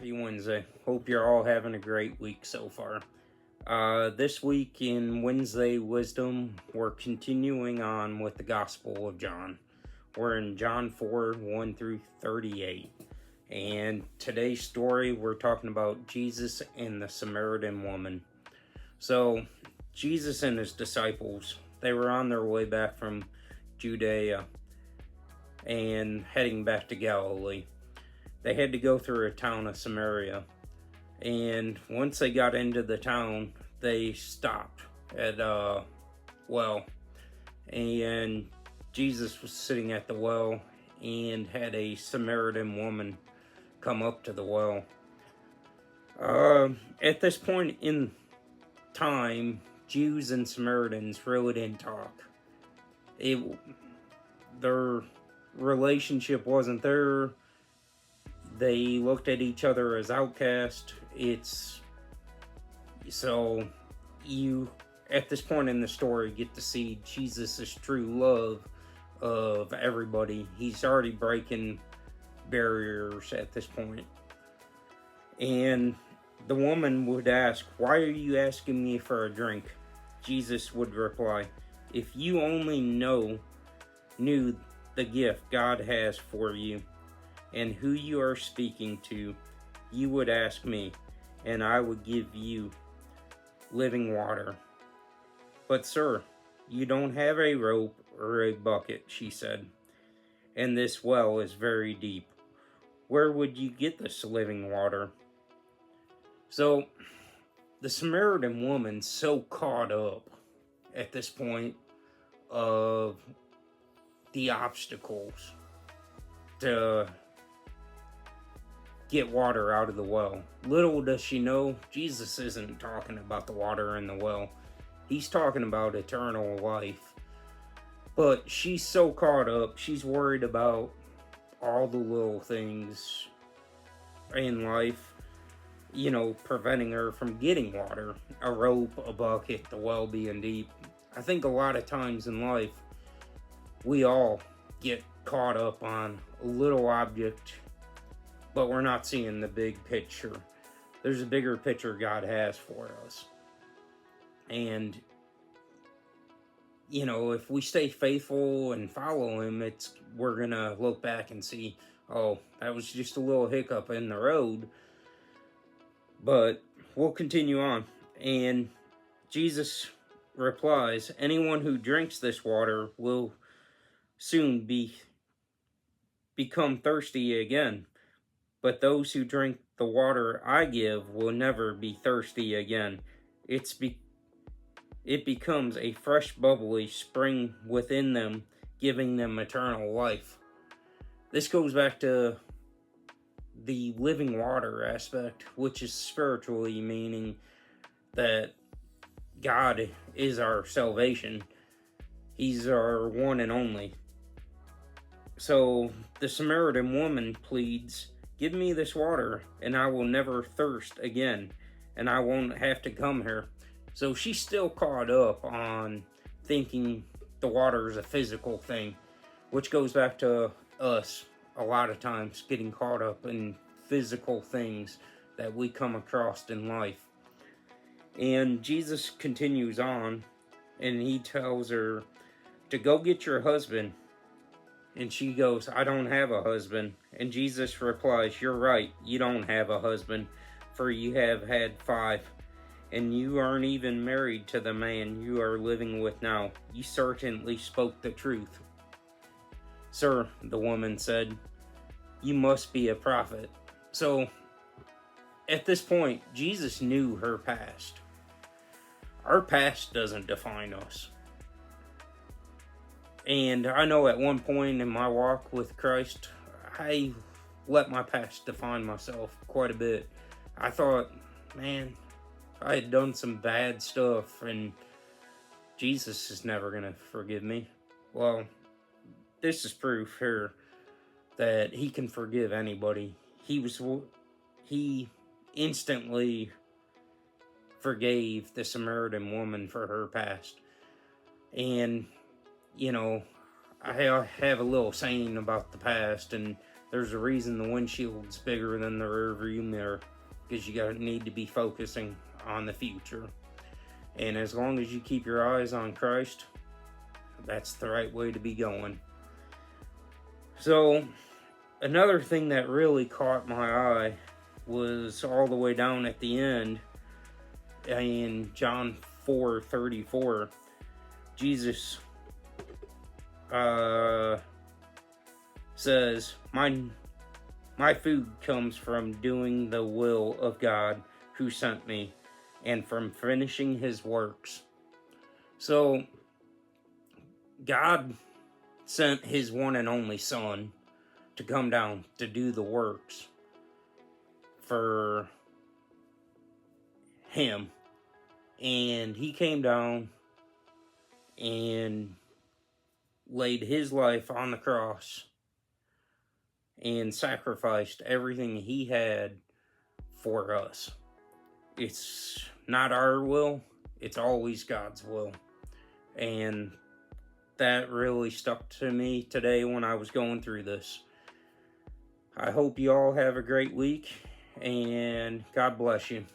Happy Wednesday. Hope you're all having a great week so far. This week in Wednesday Wisdom, we're continuing on with the Gospel of John. We're in John 4, 1 through 38. And today's story, we're talking about Jesus and the Samaritan woman. So, Jesus and his disciples, they were on their way back from Judea and heading back to Galilee. They had to go through a town of Samaria, and once they got into the town, they stopped at a well, and Jesus was sitting at the well and had a Samaritan woman come up to the well. At this point in time, Jews and Samaritans really didn't talk. Their relationship wasn't there. They looked at each other as outcasts. So you, at this point in the story, get to see Jesus' true love of everybody. He's already breaking barriers at this point. And the woman would ask, "Why are you asking me for a drink?" Jesus would reply, "If you only knew the gift God has for you, and who you are speaking to, you would ask me, and I would give you living water. But sir, you don't have a rope or a bucket," she said, "and this well is very deep. Where would you get this living water?" So, the Samaritan woman's so caught up at this point of the obstacles to get water out of the well. Little does she know, Jesus isn't talking about the water in the well. He's talking about eternal life. But she's so caught up, she's worried about all the little things in life, preventing her from getting water. A rope, a bucket, the well being deep. I think a lot of times in life, we all get caught up on a little object, but we're not seeing the big picture. There's a bigger picture God has for us. And, if we stay faithful and follow him, we're going to look back and see, oh, that was just a little hiccup in the road. But we'll continue on. And Jesus replies, "Anyone who drinks this water will soon become thirsty again. But those who drink the water I give will never be thirsty again. It becomes a fresh, bubbly spring within them, giving them eternal life." This goes back to the living water aspect, which is spiritually meaning that God is our salvation. He's our one and only. So the Samaritan woman pleads, "Give me this water, and I will never thirst again, and I won't have to come here." So she's still caught up on thinking the water is a physical thing, which goes back to us a lot of times getting caught up in physical things that we come across in life. And Jesus continues on, and he tells her to go get your husband. And she goes, "I don't have a husband." And Jesus replies, "You're right, you don't have a husband, for you have had 5, and you aren't even married to the man you are living with now. You certainly spoke the truth." "Sir," the woman said, "you must be a prophet." So, at this point, Jesus knew her past. Our past doesn't define us. And I know at one point in my walk with Christ, I let my past define myself quite a bit. I thought, man, I had done some bad stuff, and Jesus is never going to forgive me. Well, this is proof here that he can forgive anybody. He instantly forgave the Samaritan woman for her past. And I have a little saying about the past, and there's a reason the windshield's bigger than the rearview mirror, because you need to be focusing on the future. And as long as you keep your eyes on Christ, that's the right way to be going. So, another thing that really caught my eye was all the way down at the end in John 4:34. Jesus says, my food comes from doing the will of God who sent me, and from finishing his works. So, God sent his one and only Son to come down to do the works for him. And he came down and laid his life on the cross and sacrificed everything he had for us. It's not our will, it's always God's will. And that really stuck to me today when I was going through this. I hope you all have a great week, and God bless you.